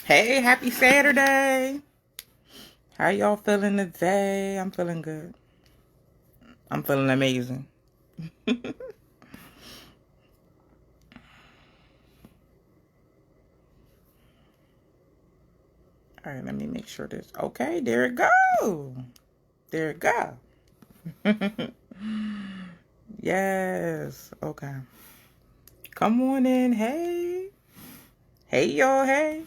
Hey, happy Saturday. How y'all feeling today? I'm feeling good. I'm feeling amazing. All right, let me make sure this. Okay, there it go. There it go. Yes. Okay. Come on in. Hey. Hey, y'all. Hey.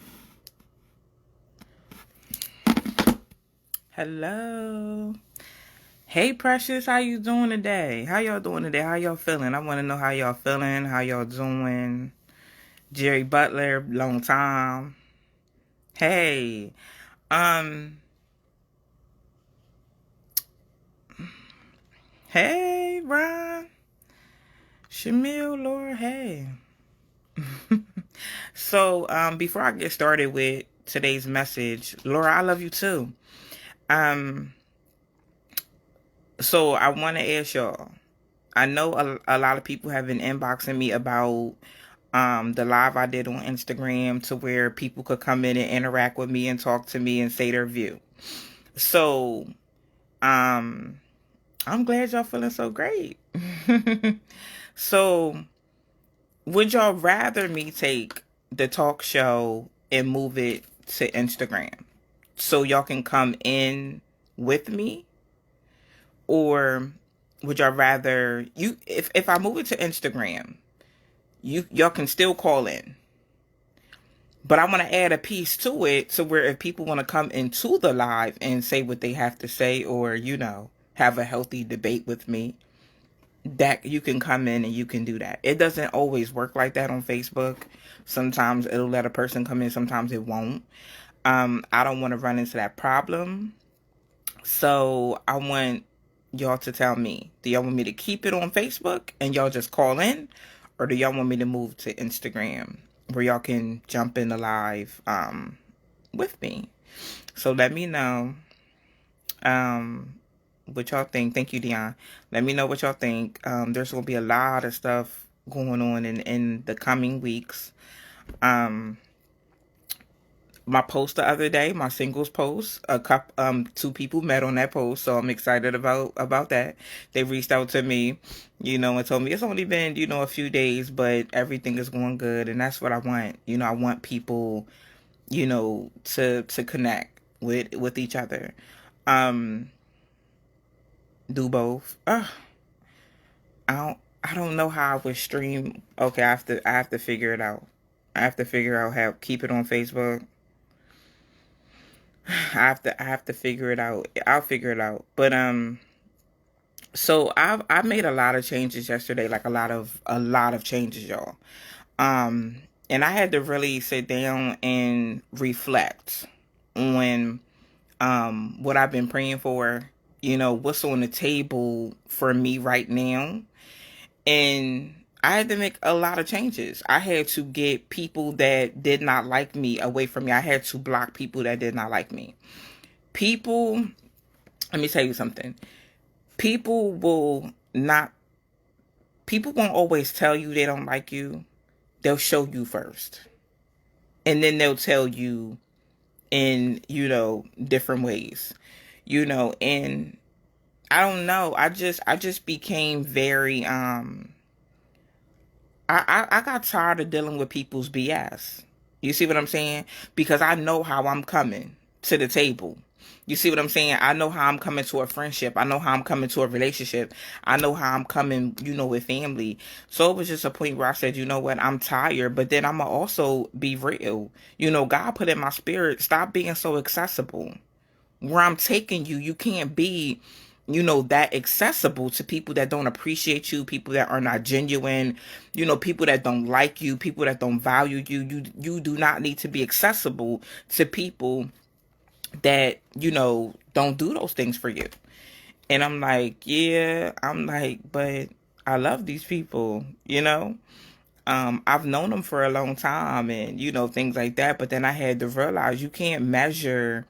Hello. Hey, Precious. How you doing today? How y'all doing today? How y'all feeling? I want to know how y'all feeling. How y'all doing? Jerry Butler, long time. Hey. Um. Hey, Ron. Shamil, Laura. Hey. Before I get started with today's message, Laura, I love you too. Um. I want to ask y'all. I know a lot of people have been inboxing me about the live I did on Instagram to where people could come in and interact with me and talk to me and say their view. So, um, I'm glad y'all feeling so great. So, would y'all rather me take the talk show and move it to Instagram so y'all can come in with me? Or would y'all rather if I move it to Instagram, y'all can still call in. But I want to add a piece to it to where if people want to come into the live and say what they have to say or, have a healthy debate with me, that you can come in and you can do that. It doesn't always work like that on Facebook. Sometimes it'll let a person come in, sometimes it won't. I don't want to run into that problem. So I want y'all to tell me, do y'all want me to keep it on Facebook and y'all just call in? Or do y'all want me to move to Instagram where y'all can jump in the live with me? So let me know what y'all think. Thank you, Dion. Let me know what y'all think. There's going to be a lot of stuff going on in the coming weeks. Um, my post the other day, my singles post, two people met on that post, so I'm excited about that. They reached out to me, and told me it's only been, a few days, but everything is going good, and that's what I want. I want people, to connect with each other. Um, do both. I don't know how I would stream. Okay, I have to figure it out. I have to figure out how keep it on Facebook. I have to figure it out. I'll figure it out. But I made a lot of changes yesterday, like a lot of changes, y'all. Um and I had to really sit down and reflect on what I've been praying for, what's on the table for me right now. And I had to make a lot of changes. I had to get people that did not like me away from me. I had to block people that did not like me. People, let me tell you something. People will not, people won't always tell you they don't like you. They'll show you first. And then they'll tell you in, different ways. And I don't know. I just became very, I got tired of dealing with people's BS. You see what I'm saying? Because I know how I'm coming to the table. You see what I'm saying? I know how I'm coming to a friendship. I know how I'm coming to a relationship. I know how I'm coming, with family. So it was just a point where I said, you know what? I'm tired, but then I'm going to also be real. God put in my spirit, stop being so accessible. Where I'm taking you, you can't be, that accessible to people that don't appreciate you, people that are not genuine, people that don't like you, people that don't value you. You do not need to be accessible to people that, don't do those things for you. And I'm like, yeah, but I love these people, I've known them for a long time and, things like that. But then I had to realize you can't measure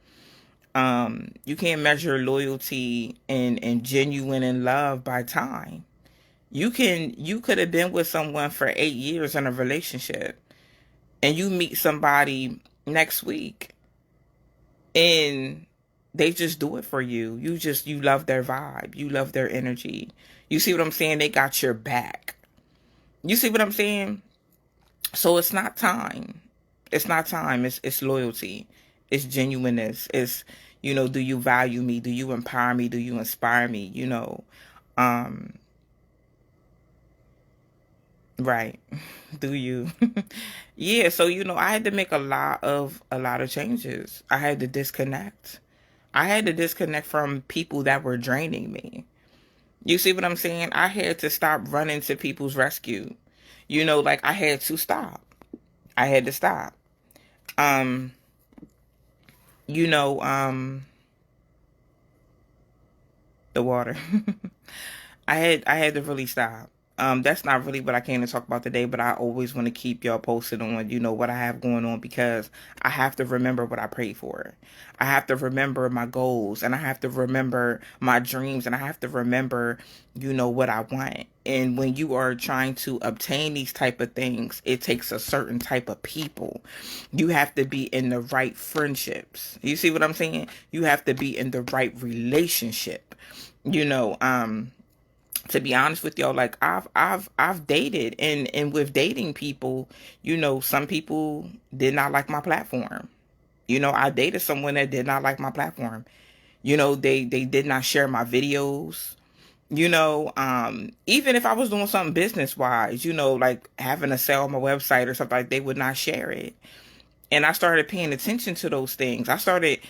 loyalty and genuine in love by time. You could have been with someone for 8 years in a relationship and you meet somebody next week, and they just do it for you. You love their vibe. You love their energy. You see what I'm saying? They got your back. You see what I'm saying? So it's not time. It's not time. It's loyalty. It's genuineness. It's, do you value me? Do you empower me? Do you inspire me? Um, right. Do you? Yeah, so I had to make a lot of changes. I had to disconnect. I had to disconnect from people that were draining me. You see what I'm saying? I had to stop running to people's rescue. Like I had to stop. I had to stop. Um, you know, um, the water. I had to really stop. That's not really what I came to talk about today, but I always want to keep y'all posted on, what I have going on, because I have to remember what I prayed for. I have to remember my goals, and I have to remember my dreams, and I have to remember, what I want. And when you are trying to obtain these type of things, it takes a certain type of people. You have to be in the right friendships. You see what I'm saying? You have to be in the right relationship. You know, to be honest with y'all, like I've dated, and with dating people, some people did not like my platform. I dated someone that did not like my platform. They did not share my videos. Even if I was doing something business wise, like having a sale on my website or something, like, they would not share it. And I started paying attention to those things. I started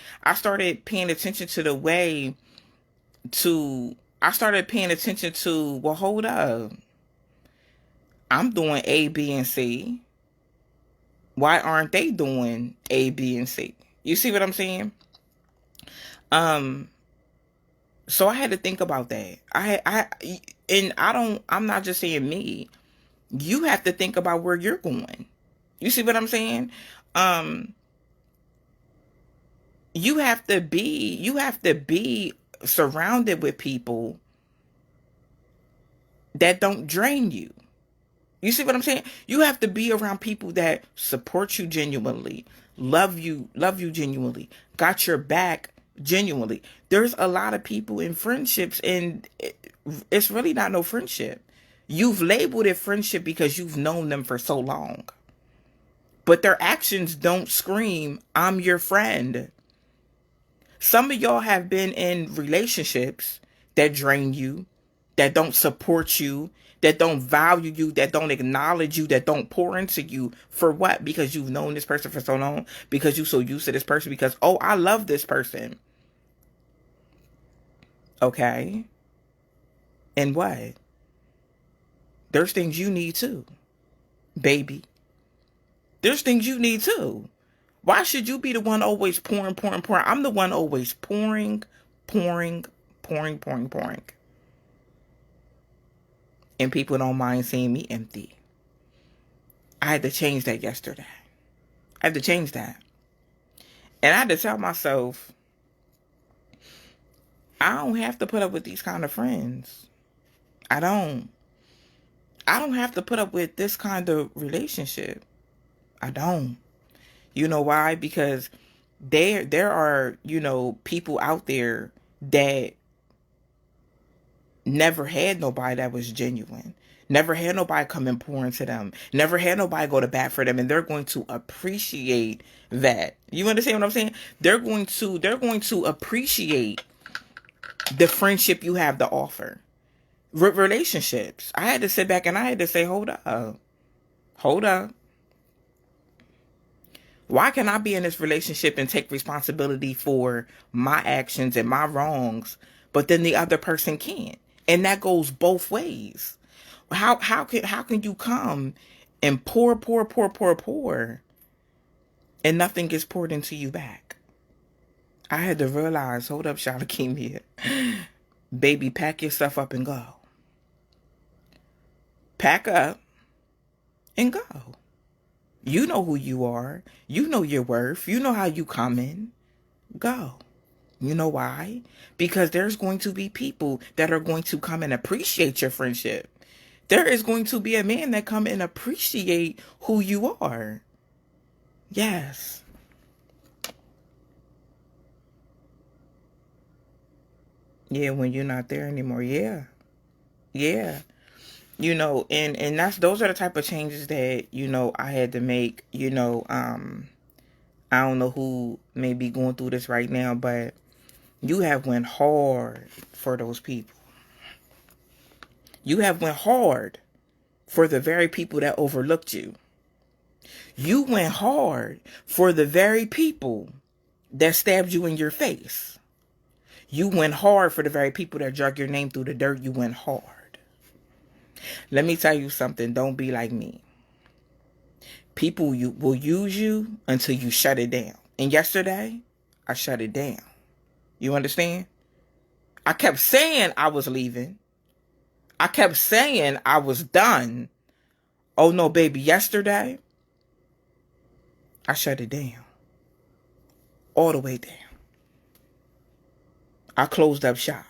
paying attention to the way to I started paying attention to, well, hold up. I'm doing A, B, and C. Why aren't they doing A, B, and C? You see what I'm saying? Um, so I had to think about that. I'm not just saying me. You have to think about where you're going. You see what I'm saying? Um, you have to be surrounded with people that don't drain you. You see what I'm saying? You have to be around people that support you genuinely, love you genuinely, got your back genuinely. There's a lot of people in friendships, and it's really not no friendship. You've labeled it friendship because you've known them for so long. But their actions don't scream, I'm your friend. Some of y'all have been in relationships that drain you, that don't support you, that don't value you, that don't acknowledge you, that don't pour into you. For what? Because you've known this person for so long, because you're so used to this person, because, oh, I love this person. Okay. And what? There's things you need too, baby. There's things you need too. Why should you be the one always pouring, pouring, pouring? I'm the one always pouring, pouring, pouring, pouring, pouring. And people don't mind seeing me empty. I had to change that yesterday. I had to change that. And I had to tell myself, I don't have to put up with these kind of friends. I don't. I don't have to put up with this kind of relationship. I don't. You know why? Because there are, people out there that never had nobody that was genuine. Never had nobody come and pour into them. Never had nobody go to bat for them, and they're going to appreciate that. You understand what I'm saying? They're going to appreciate the friendship you have to offer. Relationships. I had to sit back and I had to say, hold up. Hold up. Why can I be in this relationship and take responsibility for my actions and my wrongs, but then the other person can't? And that goes both ways. How can you come and pour, and nothing gets poured into you back? I had to realize, hold up, Shalakemia. Baby, pack your stuff up and go. Pack up and go. You know who you are. You know your worth. You know how you come in. Go. You know why? Because there's going to be people that are going to come and appreciate your friendship. There is going to be a man that come and appreciate who you are. Yes. Yeah, when you're not there anymore. Yeah. Yeah. And those are the type of changes that, I had to make. I don't know who may be going through this right now, but you have went hard for those people. You have went hard for the very people that overlooked you. You went hard for the very people that stabbed you in your face. You went hard for the very people that drug your name through the dirt. You went hard. Let me tell you something. Don't be like me. People will use you until you shut it down. And yesterday, I shut it down. You understand? I kept saying I was leaving. I kept saying I was done. Oh no, baby, yesterday, I shut it down. All the way down. I closed up shop.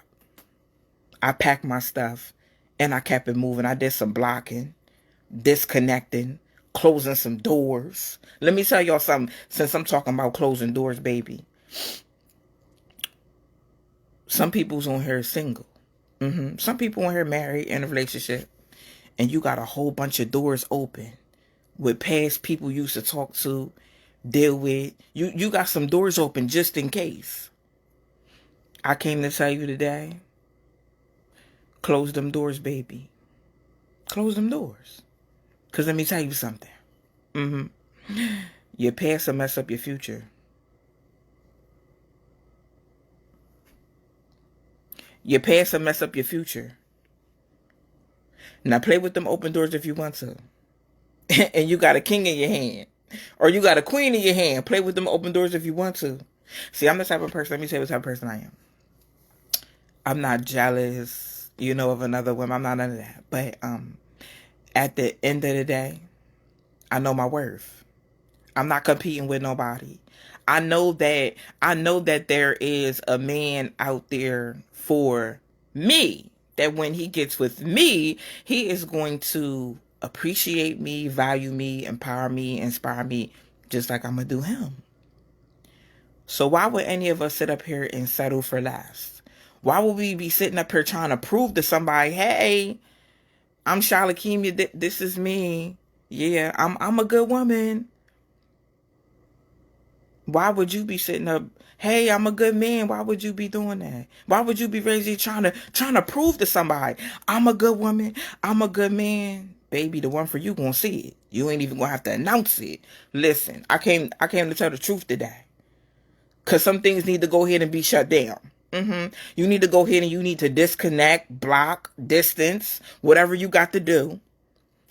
I packed my stuff and I kept it moving. I did some blocking, disconnecting, closing some doors. Let me tell y'all something, since I'm talking about closing doors, baby. Some people's on here single. Some people on here married in a relationship. And you got a whole bunch of doors open with past people you used to talk to, deal with. You got some doors open just in case. I came to tell you today, close them doors, baby. Close them doors. Because let me tell you something. Your past will mess up your future. Your past will mess up your future. Now play with them open doors if you want to. And you got a king in your hand. Or you got a queen in your hand. Play with them open doors if you want to. See, I'm the type of person, let me tell you what type of person I am. I'm not jealous, of another woman. I'm not none of that. But at the end of the day, I know my worth. I'm not competing with nobody. I know that there is a man out there for me, that when he gets with me, he is going to appreciate me, value me, empower me, inspire me, just like I'm going to do him. So why would any of us sit up here and settle for less? Why would we be sitting up here trying to prove to somebody, hey, I'm Shalakemia, this is me. Yeah, I'm a good woman. Why would you be sitting up, hey, I'm a good man? Why would you be doing that? Why would you be raising trying to prove to somebody, I'm a good woman, I'm a good man? Baby, the one for you gonna see it. You ain't even gonna have to announce it. Listen, I came to tell the truth today. Cause some things need to go ahead and be shut down. You need to go ahead and you need to disconnect, block, distance, whatever you got to do.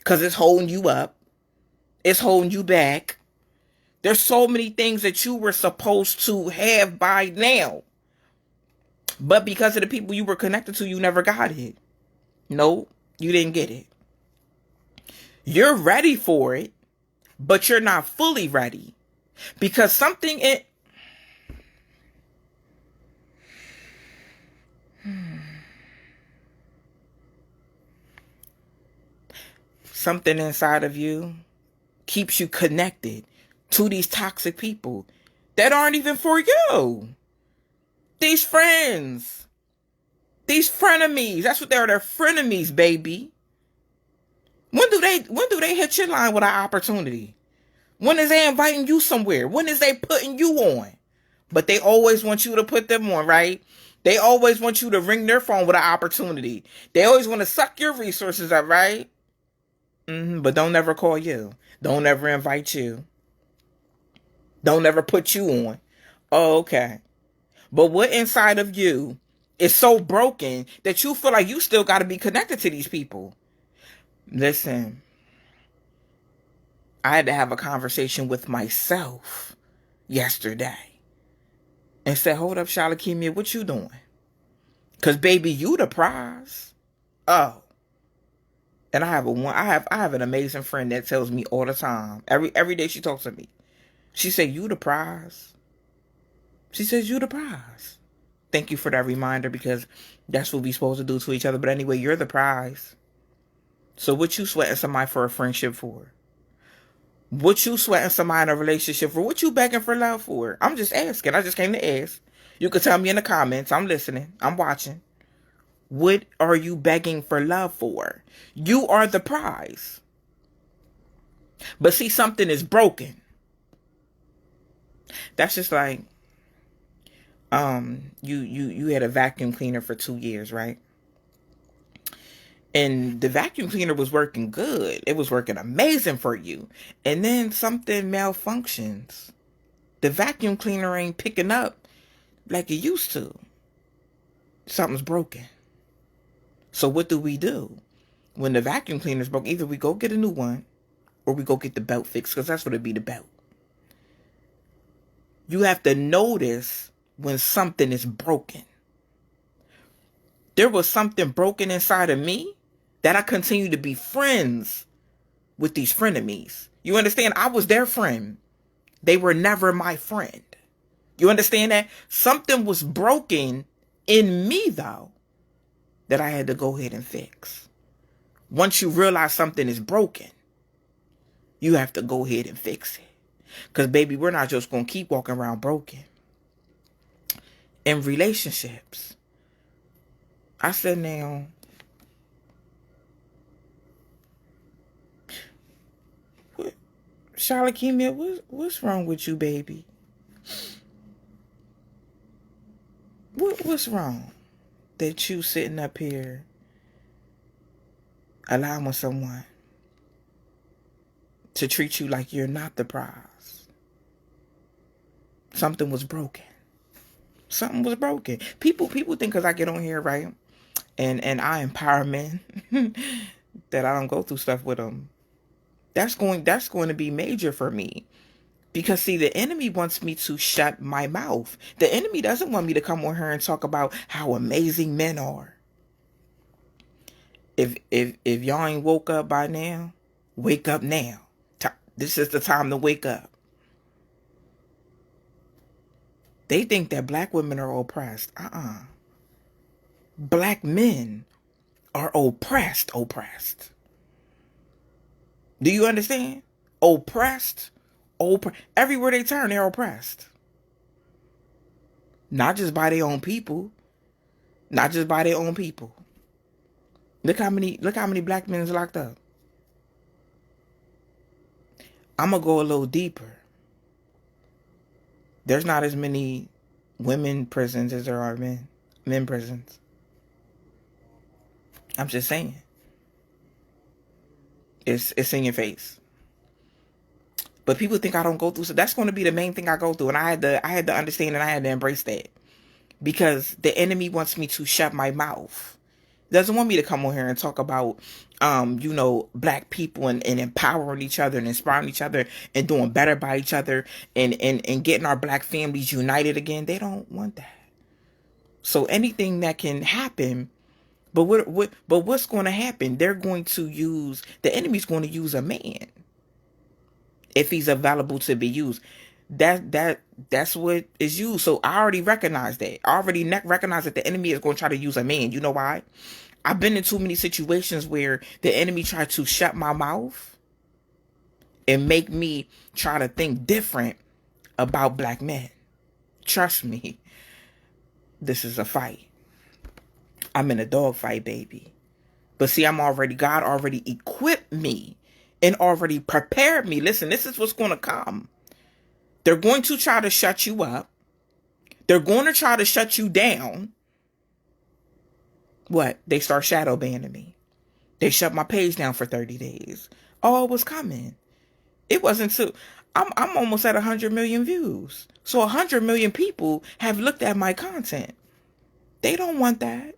Cause it's holding you up. It's holding you back. There's so many things that you were supposed to have by now. But because of the people you were connected to, you never got it. No, you didn't get it. You're ready for it, but you're not fully ready. Because something inside of you keeps you connected to these toxic people that aren't even for you. These friends. These frenemies. That's what they are. They're frenemies, baby. When do they hit your line with an opportunity? When is they inviting you somewhere? When is they putting you on? But they always want you to put them on, right? They always want you to ring their phone with an opportunity. They always want to suck your resources up, right? But don't ever call you. Don't ever invite you. Don't ever put you on. Oh, okay. But what inside of you is so broken that you feel like you still got to be connected to these people? Listen, I had to have a conversation with myself yesterday and said, hold up, Shalakemia, what you doing? Because, baby, you the prize. Oh. And I have an amazing friend that tells me all the time. Every day she talks to me. She said, you the prize. She says, you the prize. Thank you for that reminder, because that's what we supposed to do to each other. But anyway, you're the prize. So what you sweating somebody for a friendship for? What you sweating somebody in a relationship for? What you begging for love for? I'm just asking. I just came to ask. You could tell me in the comments. I'm listening. I'm watching. What are you begging for love for? You are the prize. But see, something is broken. That's just like, you had a vacuum cleaner for 2 years, right? And the vacuum cleaner was working good. It was working amazing for you. And then something malfunctions. The vacuum cleaner ain't picking up like it used to. Something's broken. So what do? When the vacuum cleaner's broke, either we go get a new one or we go get the belt fixed, because that's what it'd be, the belt. You have to notice when something is broken. There was something broken inside of me that I continue to be friends with these frenemies. You understand? I was their friend. They were never my friend. You understand that? Something was broken in me, though, that I had to go ahead and fix. Once you realize something is broken, you have to go ahead and fix it. Because, baby, we're not just going to keep walking around broken. In relationships, I said, now, what, Shalakemia, what's wrong with you, baby? What's wrong that you sitting up here allowing someone to treat you like you're not the prize? Something was broken. Something was broken. People think because I get on here, right, and I empower men that I don't go through stuff with them. That's going to be major for me. Because, see, the enemy wants me to shut my mouth. The enemy doesn't want me to come on here and talk about how amazing men are. If y'all ain't woke up by now, wake up now. This is the time to wake up. They think that black women are oppressed. Black men are oppressed. Do you understand? Oppressed. Everywhere they turn, they're oppressed. Not just by their own people. Look how many black men is locked up. I'm gonna go a little deeper. There's not as many women prisons as there are men prisons. I'm just saying. It's in your face. But people think I don't go through, so that's going to be the main thing I go through. And I had to understand, and I had to embrace that. Because the enemy wants me to shut my mouth. Doesn't want me to come on here and talk about black people and empowering each other and inspiring each other and doing better by each other and getting our black families united again. They don't want that. So anything that can happen, but what's going to happen? The enemy's going to use a man if he's available to be used. That's what is used. So I already recognize that. I already recognize that the enemy is going to try to use a man. You know why? I've been in too many situations where the enemy tried to shut my mouth and make me try to think different about black men. Trust me, this is a fight. I'm in a dog fight, baby. But see, God already equipped me and already prepared me. Listen, this is what's going to come. They're going to try to shut you up. They're going to try to shut you down. What? They start shadow banning me. They shut my page down for 30 days. Oh, it was coming. It wasn't so. I'm almost at 100 million views. So 100 million people have looked at my content. They don't want that.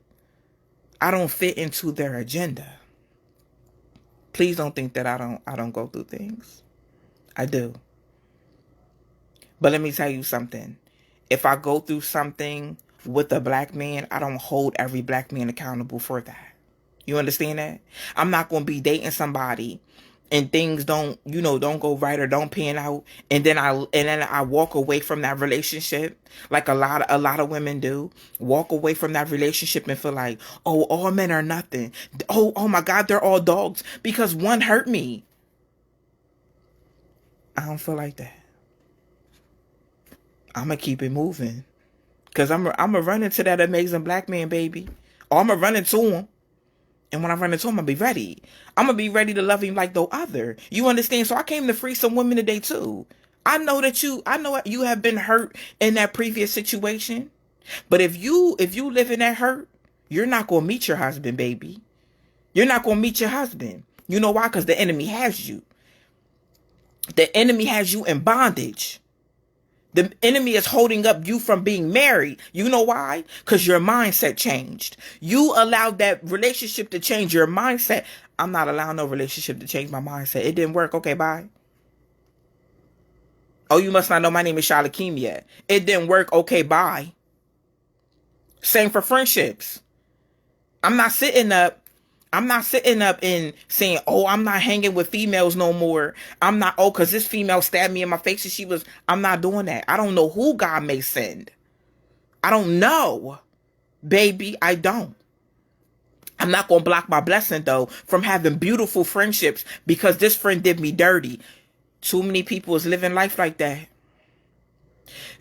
I don't fit into their agenda. Please don't think that I don't go through things. I do. But let me tell you something. If I go through something with a black man, I don't hold every black man accountable for that. You understand that? I'm not going to be dating somebody and things don't go right or don't pan out, and then I walk away from that relationship like a lot of women do. Walk away from that relationship and feel like, oh, all men are nothing. Oh my God, they're all dogs because one hurt me. I don't feel like that. I'm going to keep it moving. Because I'm going to run into that amazing black man, baby. Or I'm going to run into him. And when I run into him, I'm going to be ready. I'm going to be ready to love him like no other. You understand? So I came to free some women today, too. I know you have been hurt in that previous situation. But if you live in that hurt, you're not going to meet your husband, baby. You're not going to meet your husband. You know why? Because the enemy has you. The enemy has you in bondage. The enemy is holding up you from being married. You know why? Because your mindset changed. You allowed that relationship to change your mindset. I'm not allowing no relationship to change my mindset. It didn't work. Okay, bye. Oh, you must not know my name is Shalakemia. It didn't work. Okay, bye. Same for friendships. I'm not sitting up and saying, oh, I'm not hanging with females no more. I'm not, oh, because this female stabbed me in my face and I'm not doing that. I don't know who God may send. I don't know, baby. I don't. I'm not going to block my blessing, though, from having beautiful friendships because this friend did me dirty. Too many people is living life like that.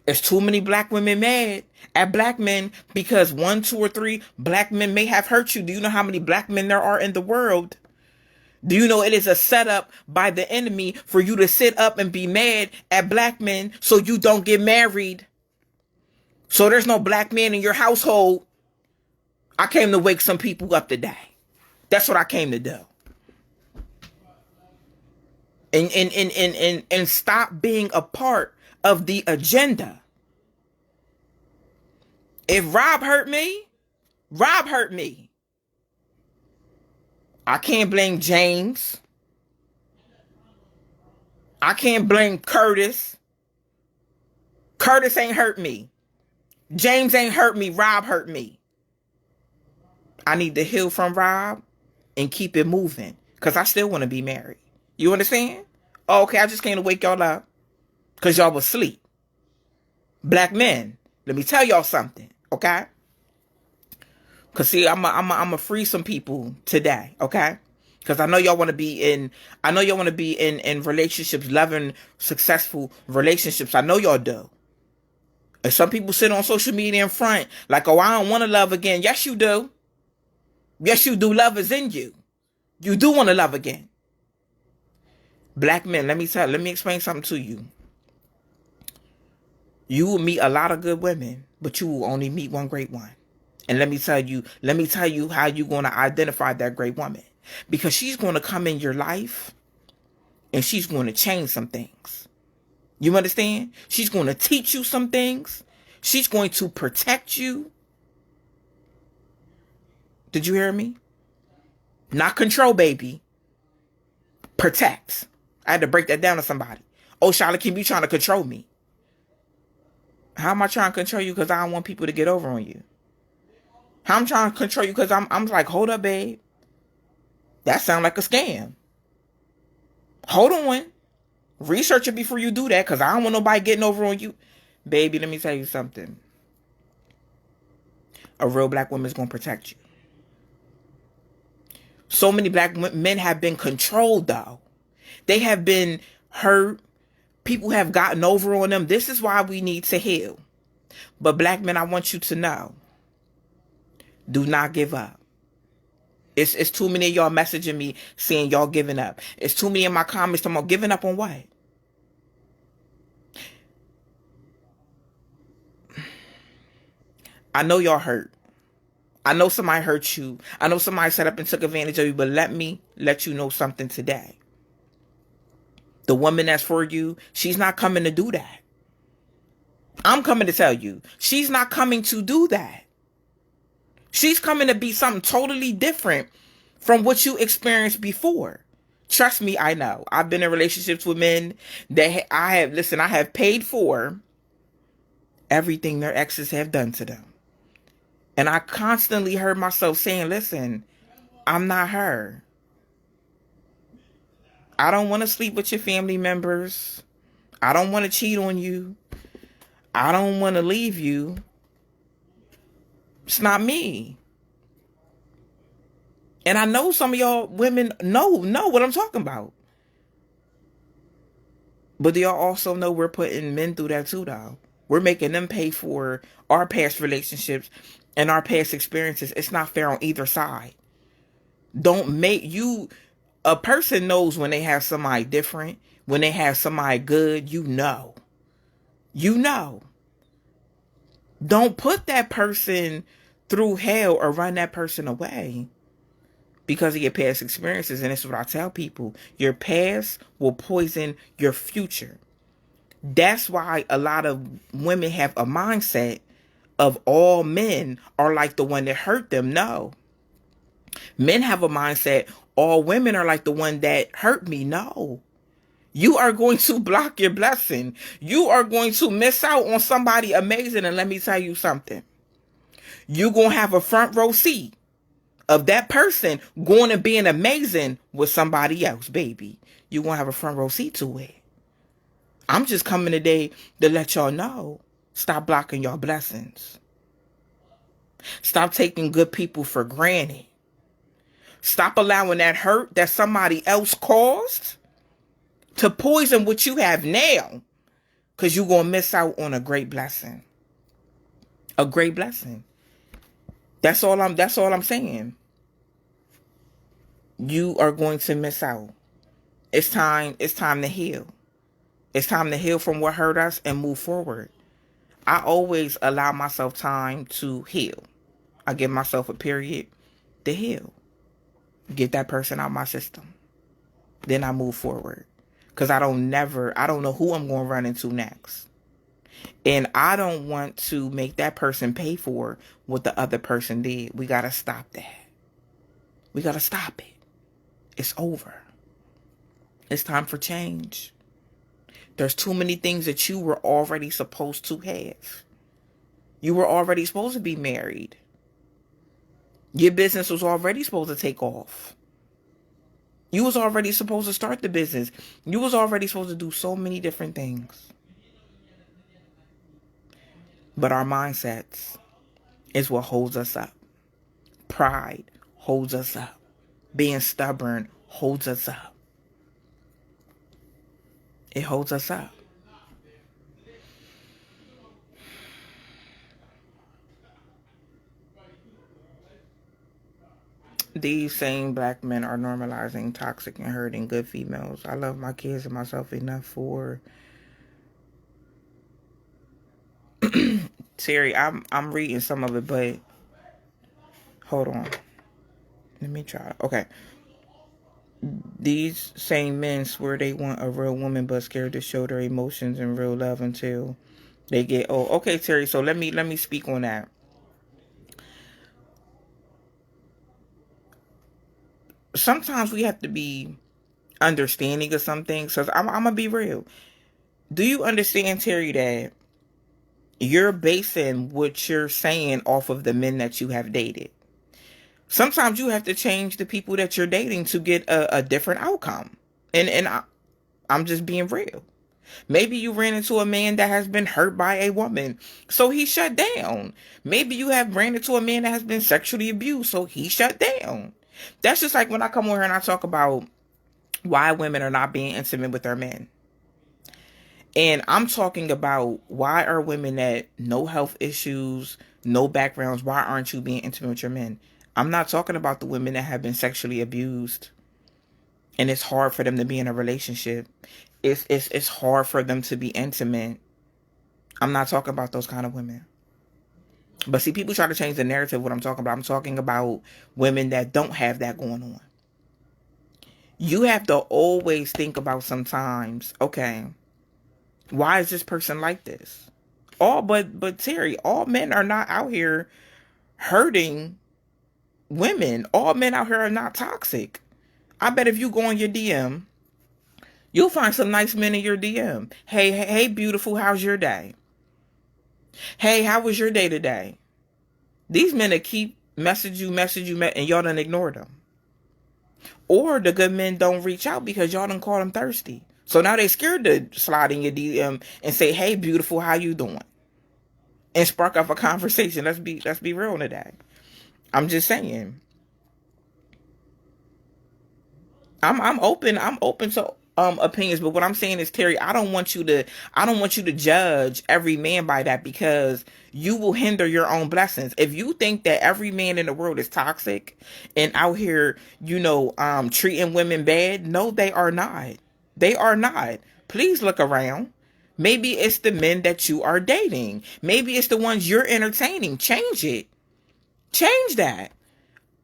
There's too many black women mad at black men because 1, 2, or 3 black men may have hurt you. Do you know how many black men there are in the world? Do you know it is a setup by the enemy for you to sit up and be mad at black men so you don't get married? So there's no black man in your household. I came to wake some people up today. That's what I came to do. And stop being a part of the agenda. If Rob hurt me, Rob hurt me. I can't blame James. I can't blame Curtis. Curtis ain't hurt me. James ain't hurt me. Rob hurt me. I need to heal from Rob and keep it moving because I still want to be married. You understand? Oh, okay, I just came to wake y'all up because y'all was asleep. Black men, let me tell y'all something, okay? Because see, I'm a free some people today, okay? Because I know y'all want to be in relationships, loving, successful relationships. I know y'all do. And some people sit on social media in front like, oh, I don't want to love again. Yes, you do. Yes, you do. Love is in you. You do want to love again. Black men, let me explain something to you. You will meet a lot of good women, but you will only meet one great one. And let me tell you how you're going to identify that great woman. Because she's going to come in your life and she's going to change some things. You understand? She's going to teach you some things. She's going to protect you. Did you hear me? Not control, baby. Protect. I had to break that down to somebody. Oh, Shalakemia, you trying to control me. How am I trying to control you because I don't want people to get over on you? How I'm trying to control you because I'm like, hold up, babe. That sounds like a scam. Hold on. Research it before you do that because I don't want nobody getting over on you. Baby, let me tell you something. A real black woman is going to protect you. So many black men have been controlled, though. They have been hurt. People have gotten over on them. This is why we need to heal. But black men, I want you to know. Do not give up. It's too many of y'all messaging me saying y'all giving up. It's too many in my comments talking about giving up on what? I know y'all hurt. I know somebody hurt you. I know somebody set up and took advantage of you. But let me let you know something today. The woman that's for you, she's not coming to do that. I'm coming to tell you, she's not coming to do that. She's coming to be something totally different from what you experienced before. Trust me, I know. I've been in relationships with men that I have paid for everything their exes have done to them. And I constantly heard myself saying, listen, I'm not her. I don't want to sleep with your family members. I don't want to cheat on you. I don't want to leave you. It's not me. And I know some of y'all women know what I'm talking about. But do y'all also know we're putting men through that too, though? We're making them pay for our past relationships and our past experiences. It's not fair on either side. Don't make you, a person knows when they have somebody different, when they have somebody good, you know. You know. Don't put that person through hell or run that person away because of your past experiences. And this is what I tell people. Your past will poison your future. That's why a lot of women have a mindset of all men are like the one that hurt them. No. Men have a mindset, all women are like the one that hurt me. No. You are going to block your blessing. You are going to miss out on somebody amazing. And let me tell you something. You're going to have a front row seat of that person going and being amazing with somebody else, baby. You're going to have a front row seat to it. I'm just coming today to let y'all know. Stop blocking your blessings. Stop taking good people for granted. Stop allowing that hurt that somebody else caused to poison what you have now, because you're going to miss out on a great blessing. A great blessing. That's all I'm saying. You are going to miss out. It's time to heal. It's time to heal from what hurt us and move forward. I always allow myself time to heal. I give myself a period to heal. Get that person out of my system. Then I move forward. Because I don't know who I'm going to run into next. And I don't want to make that person pay for what the other person did. We got to stop that. We got to stop it. It's over. It's time for change. There's too many things that you were already supposed to have. You were already supposed to be married. Your business was already supposed to take off. You was already supposed to start the business. You was already supposed to do so many different things. But our mindsets is what holds us up. Pride holds us up. Being stubborn holds us up. It holds us up. These same black men are normalizing toxic and hurting good females. I love my kids and myself enough for... Terry, I'm reading some of it, but hold on. Let me try. Okay. These same men swear they want a real woman, but scared to show their emotions and real love until they get old. Okay, Terry. So let me speak on that. Sometimes we have to be understanding of some things. So I'm gonna be real. Do you understand, Terry, that you're basing what you're saying off of the men that you have dated? Sometimes you have to change the people that you're dating to get a different outcome. And I'm just being real. Maybe you ran into a man that has been hurt by a woman, so he shut down. Maybe you have ran into a man that has been sexually abused, so he shut down. That's just like when I come over here and I talk about why women are not being intimate with their men. And I'm talking about why are women that no health issues, no backgrounds, why aren't you being intimate with your men? I'm not talking about the women that have been sexually abused and it's hard for them to be in a relationship. It's hard for them to be intimate. I'm not talking about those kind of women. But see, people try to change the narrative of what I'm talking about. I'm talking about women that don't have that going on. You have to always think about sometimes, okay, why is this person like this? But Terry, all men are not out here hurting women. All men out here are not toxic. I bet if you go on your DM, you'll find some nice men in your DM. Hey, beautiful, how's your day? Hey, how was your day today? These men that keep message you, and y'all done ignore them. Or the good men don't reach out because y'all done call them thirsty. So now they scared to slide in your DM and say, hey, beautiful, how you doing? And spark up a conversation. Let's be real today. I'm just saying. I'm open to opinions, but what I'm saying is, Terry, I don't want you to judge every man by that, because you will hinder your own blessings. If you think that every man in the world is toxic and out here, treating women bad, no, they are not. They are not. Please look around. Maybe it's the men that you are dating. Maybe it's the ones you're entertaining. Change it. Change that.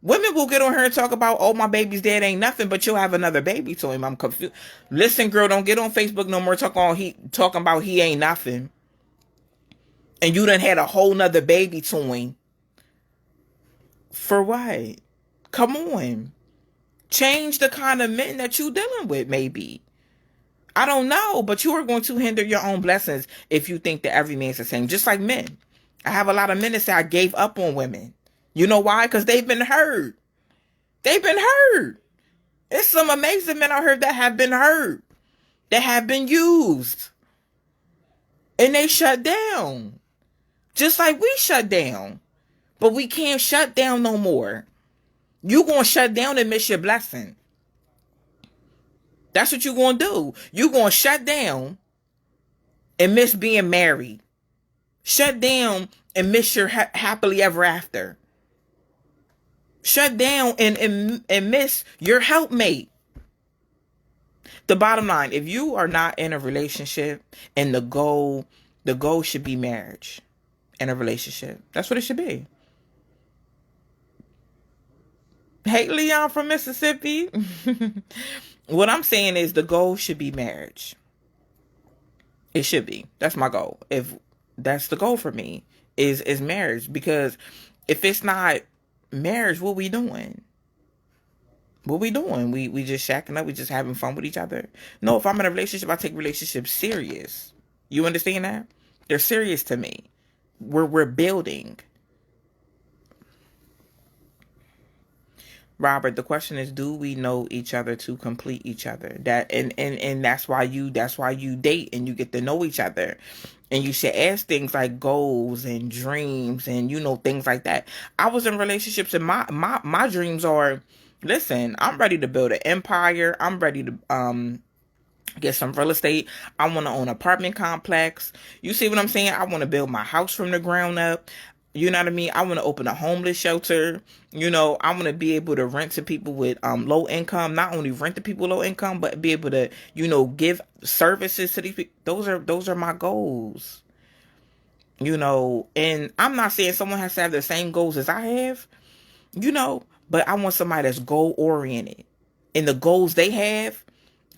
Women will get on here and talk about, oh, my baby's dead, ain't nothing, but you'll have another baby to him. I'm confused. Listen, girl, don't get on Facebook no more talking about he ain't nothing. And you done had a whole nother baby to him. For what? Come on. Change the kind of men that you dealing with, maybe. I don't know, but you are going to hinder your own blessings if you think that every man's the same. Just like men. I have a lot of men that say I gave up on women. You know why? Because they've been hurt. They've been hurt. There's some amazing men out here that have been hurt. That have been used. And they shut down. Just like we shut down. But we can't shut down no more. You gonna shut down and miss your blessing. That's what you gonna do. You gonna shut down and miss being married. Shut down and miss your happily ever after. Shut down and miss your helpmate. The bottom line, if you are not in a relationship and the goal should be marriage in a relationship. That's what it should be. Hey, Leon from Mississippi. What I'm saying is the goal should be marriage. It should be. That's my goal. If that's the goal for me, is marriage. Because if it's not marriage, what we doing? What we doing? We just shacking up. We just having fun with each other. No, if I'm in a relationship, I take relationships serious. You understand that? They're serious to me. We're building. Robert, the question is, do we know each other to complete each other? That and that's why you date and you get to know each other. And you should ask things like goals and dreams and things like that. I was in relationships and my dreams are, listen, I'm ready to build an empire. I'm ready to get some real estate. I want to own an apartment complex. You see what I'm saying? I want to build my house from the ground up. You know what I mean? I want to open a homeless shelter. I want to be able to rent to people with low income. Not only rent to people low income, but be able to, give services to these people. Those are my goals. And I'm not saying someone has to have the same goals as I have, but I want somebody that's goal oriented. And the goals they have,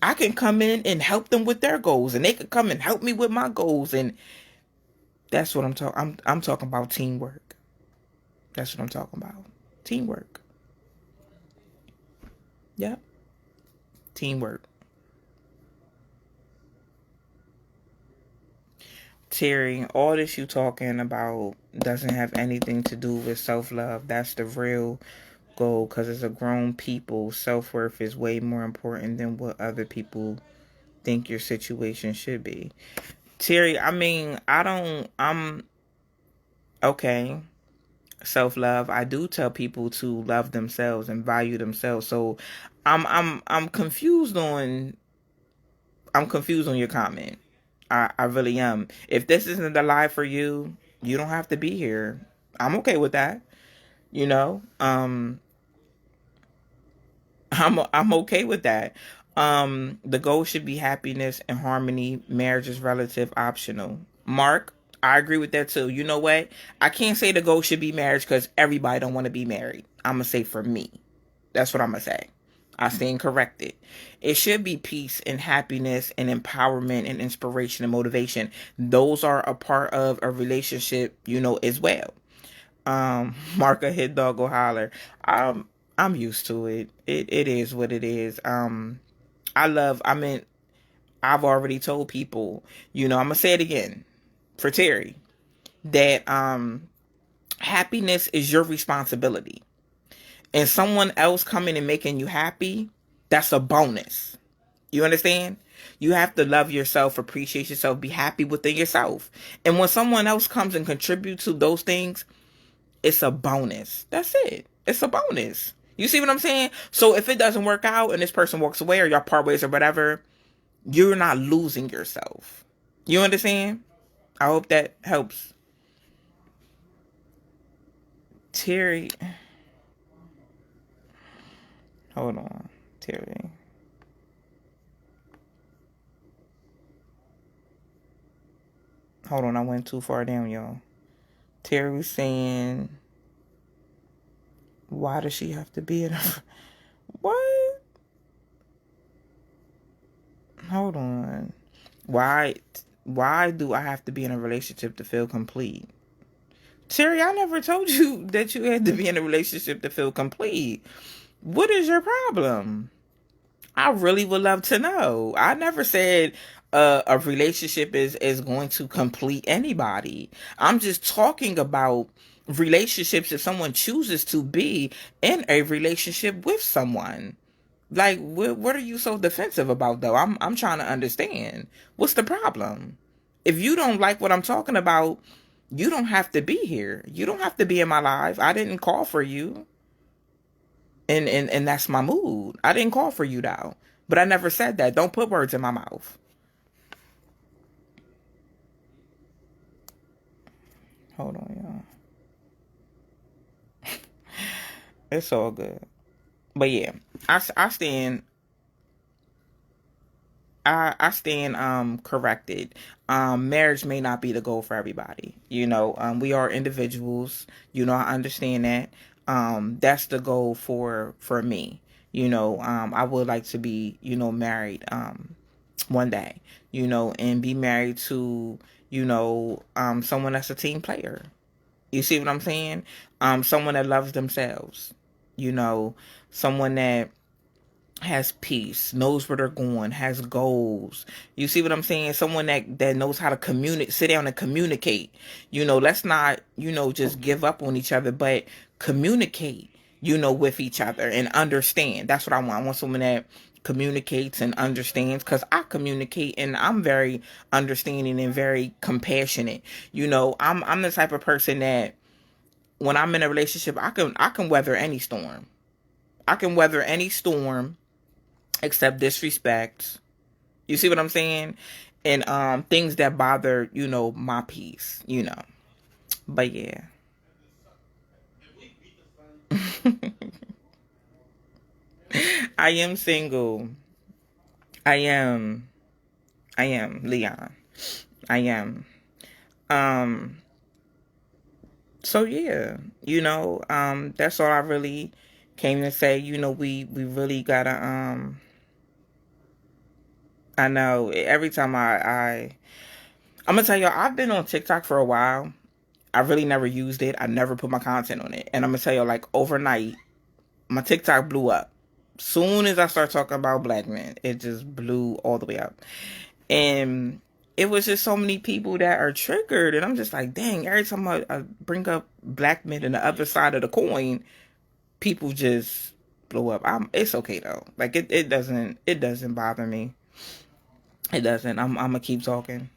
I can come in and help them with their goals, and they can come and help me with my goals. And that's what I'm talking. I'm talking about teamwork. That's what I'm talking about. Teamwork. Yep. Teamwork. Terry, all this you talking about doesn't have anything to do with self-love. That's the real goal, because as a grown people, self-worth is way more important than what other people think your situation should be. Terry, I'm okay. Self-love. I do tell people to love themselves and value themselves. So I'm confused on your comment. I really am. If this isn't the live for you, you don't have to be here. I'm okay with that. I'm okay with that. The goal should be happiness and harmony. Marriage is relative, optional. Mark, I agree with that too. You know what? I can't say the goal should be marriage because everybody don't want to be married. I'm going to say for me. That's what I'm going to say. I stand corrected. It should be peace and happiness and empowerment and inspiration and motivation. Those are a part of a relationship, as well. Mark, a hit dog go holler. I'm used to it. It is what it is. I've already told people, I'm gonna say it again for Terry, that happiness is your responsibility. And someone else coming and making you happy, that's a bonus. You understand? You have to love yourself, appreciate yourself, be happy within yourself. And when someone else comes and contributes to those things, it's a bonus. That's it. It's a bonus. You see what I'm saying? So if it doesn't work out and this person walks away or y'all part ways or whatever, You're not losing yourself. You understand? I hope that helps. Terry, hold on. Terry. Hold on, I went too far down, y'all. Terry was saying, why does she have to be in a... What? Hold on. Why why do I have to be in a relationship to feel complete? Terry, I never told you that you had to be in a relationship to feel complete. What is your problem? I really would love to know. I never said a relationship is going to complete anybody. I'm just talking about relationships if someone chooses to be in a relationship with someone. Like, what are you so defensive about, though? I'm trying to understand. What's the problem? If you don't like what I'm talking about, you don't have to be here. You don't have to be in my life. I didn't call for you. And that's my mood. I didn't call for you, though. But I never said that. Don't put words in my mouth. Hold on, y'all. It's all good. But yeah, I stand I stand corrected. Marriage may not be the goal for everybody. We are individuals. I understand that. That's the goal for me. I would like to be, married one day, and be married to, someone that's a team player. You see what I'm saying? Someone that loves themselves, you know, someone that has peace, knows where they're going, has goals. You see what I'm saying? Someone that knows how to communicate, sit down and communicate. Let's not, just give up on each other, but communicate, with each other and understand. That's what I want. I want someone that communicates and understands, because I communicate and I'm very understanding and very compassionate. I'm the type of person that when I'm in a relationship, I can weather any storm. I can weather any storm except disrespect. You see what I'm saying? And things that bother, my peace. But yeah. I am single. I am. I am, Leon. I am. Um so yeah, that's all I really came to say. We really gotta I know every time I'm gonna tell y'all, I've been on TikTok for a while. I really never used it. I never put my content on it. And I'm gonna tell you, like, overnight, my TikTok blew up. Soon as I start talking about black men, it just blew all the way up. And it was just so many people that are triggered. And I'm just like, dang, every time I bring up black men and the other side of the coin, people just blow up. It's okay though. Like it doesn't bother me. It doesn't. I'm gonna keep talking.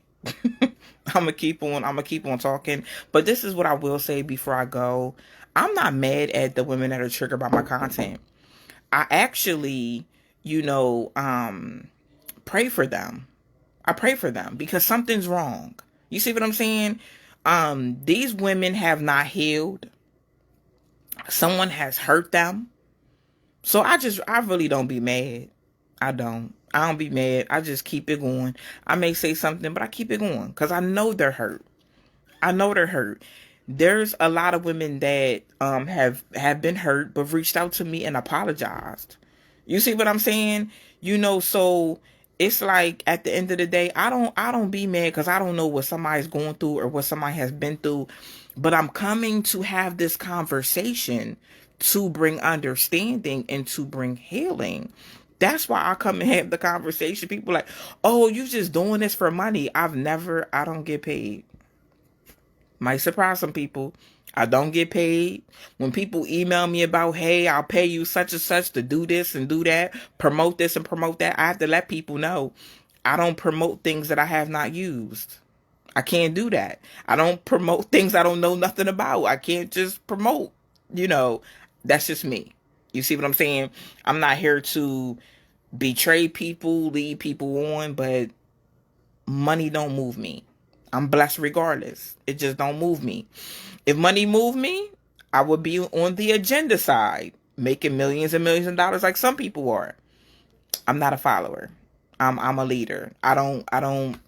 I'm gonna keep on talking. But this is what I will say before I go. I'm not mad at the women that are triggered by my content. I actually, pray for them. I pray for them because something's wrong. You see what I'm saying? These women have not healed. Someone has hurt them. So I really don't be mad. I don't be mad. I just keep it going. I may say something, but I keep it going because I know they're hurt. I know they're hurt. There's a lot of women that have been hurt but reached out to me and apologized. You see what I'm saying? So it's like at the end of the day, I don't be mad because I don't know what somebody's going through or what somebody has been through, but I'm coming to have this conversation to bring understanding and to bring healing. That's why I come and have the conversation. People like, oh, you just doing this for money. I don't get paid. Might surprise some people. I don't get paid. When people email me about, hey, I'll pay you such and such to do this and do that, promote this and promote that, I have to let people know I don't promote things that I have not used. I can't do that. I don't promote things I don't know nothing about. I can't just promote, you know, that's just me. You see what I'm saying? I'm not here to betray people, lead people on, but money don't move me. I'm blessed regardless. It just don't move me. If money moved me, I would be on the agenda side, making millions and millions of dollars like some people are. I'm not a follower. I'm a leader. I don't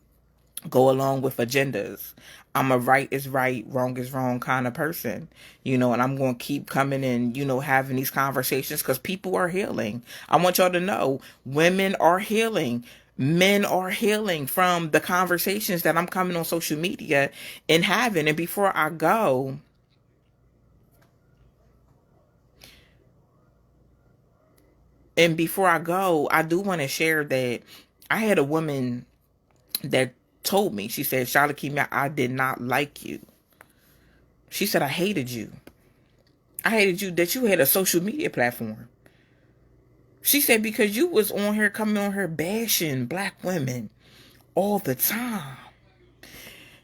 go along with agendas. I'm a right is right, wrong is wrong kind of person, and I'm going to keep coming and, having these conversations because people are healing. I want y'all to know women are healing. Men are healing from the conversations that I'm coming on social media and having. And before I go, I do want to share that I had a woman that told me, she said, Shalakemia, I did not like you. She said, I hated you. I hated you that you had a social media platform. She said, because you was on here, coming on here bashing black women all the time.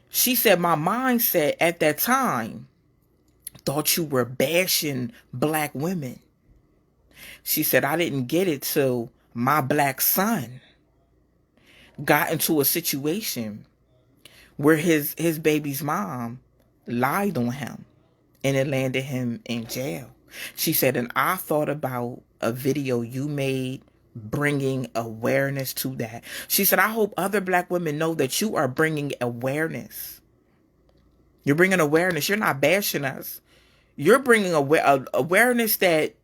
She said, my mindset at that time thought you were bashing black women. She said, I didn't get it till my black son got into a situation where his baby's mom lied on him and it landed him in jail. She said, and I thought about a video you made bringing awareness to that. She said, I hope other black women know that you are bringing awareness. You're bringing awareness. You're not bashing us. You're bringing awareness that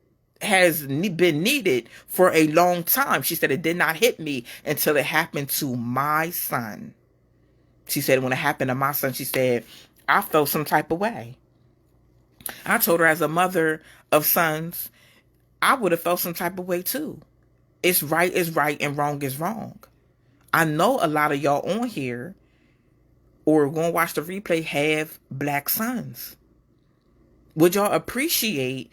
has been needed for a long time. She said, it did not hit me until it happened to my son. She said, when it happened to my son, she said, I felt some type of way. I told her, as a mother of sons, I would have felt some type of way too. It's right is right and wrong is wrong. I know a lot of y'all on here or going to watch the replay have black sons. Would y'all appreciate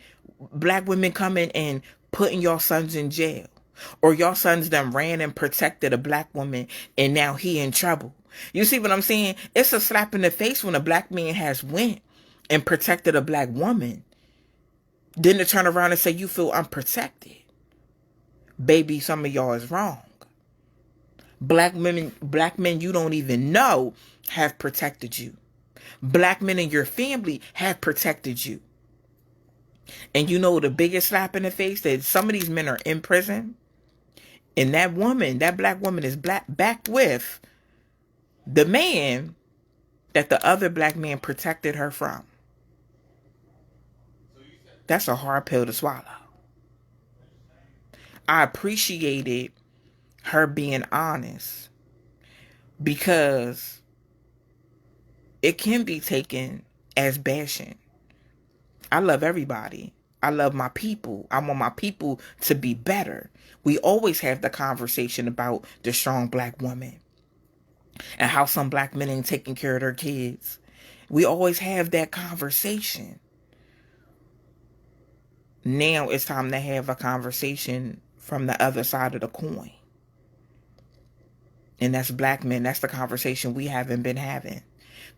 black women coming and putting your sons in jail? Or your sons done ran and protected a black woman and now he in trouble? You see what I'm saying? It's a slap in the face when a black man has went and protected a black woman. Then to turn around and say you feel unprotected. Baby, some of y'all is wrong. Black men you don't even know have protected you. Black men in your family have protected you. And you know the biggest slap in the face, that some of these men are in prison. And that black woman is back with the man that the other black man protected her from. That's a hard pill to swallow. I appreciated her being honest because it can be taken as bashing. I love everybody. I love my people. I want my people to be better. We always have the conversation about the strong black woman and how some black men ain't taking care of their kids. We always have that conversation. Now it's time to have a conversation from the other side of the coin. And that's black men. That's the conversation we haven't been having.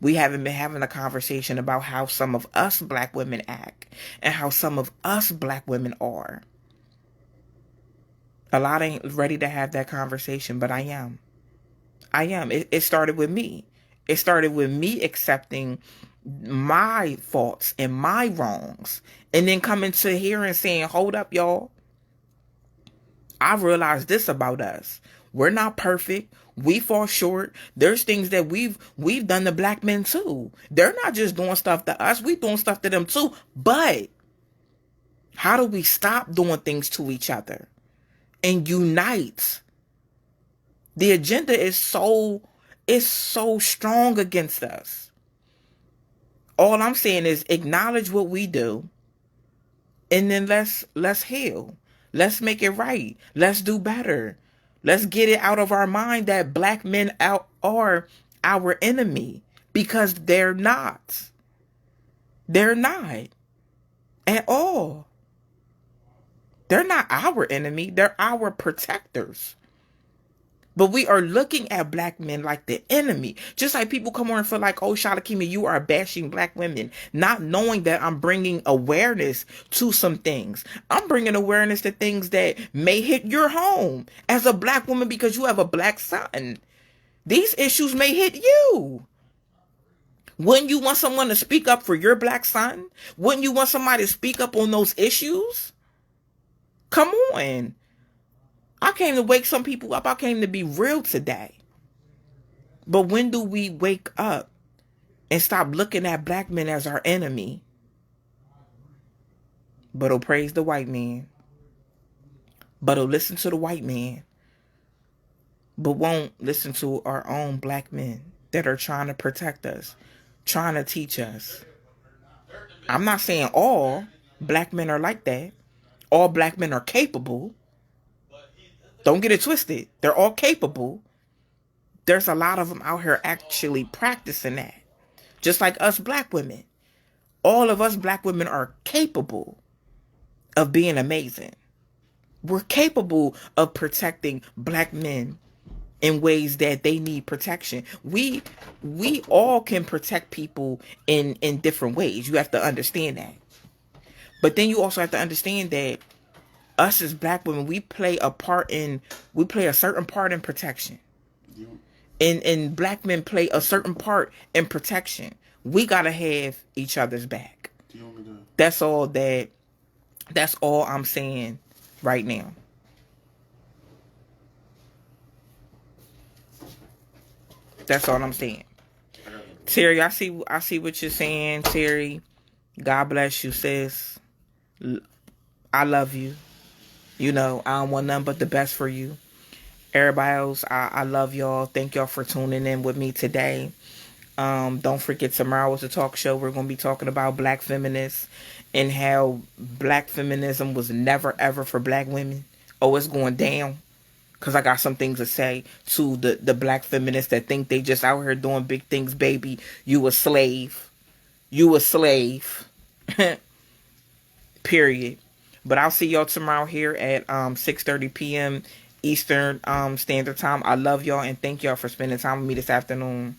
We haven't been having a conversation about how some of us black women act and how some of us black women are. A lot ain't ready to have that conversation, but I am. It started with me. It started with me accepting my faults and my wrongs, and then coming to here and saying, hold up, y'all. I realized this about us. We're not perfect. We fall short. There's things that we've done to black men too. They're not just doing stuff to us. We doing stuff to them too. But how do we stop doing things to each other and unite? The agenda is so strong against us. All I'm saying is acknowledge what we do, and then let's heal. Let's make it right. Let's do better. Let's get it out of our mind that black men are our enemy, because they're not. They're not at all. They're not our enemy. They're our protectors. But we are looking at black men like the enemy. Just like people come on and feel like, oh, Shalakemia, you are bashing black women. Not knowing that I'm bringing awareness to some things. I'm bringing awareness to things that may hit your home as a black woman because you have a black son. These issues may hit you. Wouldn't you want someone to speak up for your black son? Wouldn't you want somebody to speak up on those issues? Come on. I came to wake some people up. I came to be real today. But when do we wake up and stop looking at black men as our enemy? But'll praise the white man. But'll listen to the white man. But won't listen to our own black men that are trying to protect us, trying to teach us. I'm not saying all black men are like that. All black men are capable. Don't get it twisted. They're all capable. There's a lot of them out here actually practicing that. Just like us black women. All of us black women are capable of being amazing. We're capable of protecting black men in ways that they need protection. We all can protect people in different ways. You have to understand that. But then you also have to understand that us as black women, we play a certain part in protection. And black men play a certain part in protection. We gotta have each other's back. That's all I'm saying right now. That's all I'm saying. Terry, I see what you're saying, Terry. God bless you, sis. I love you. You know, I don't want nothing but the best for you. Everybody else, I love y'all. Thank y'all for tuning in with me today. Don't forget, tomorrow is a talk show. We're going to be talking about black feminists and how black feminism was never ever for black women. Oh, it's going down. Because I got some things to say to the black feminists that think they just out here doing big things, baby. You a slave. You a slave. Period. But I'll see y'all tomorrow here at 6:30 p.m. Eastern Standard Time. I love y'all and thank y'all for spending time with me this afternoon.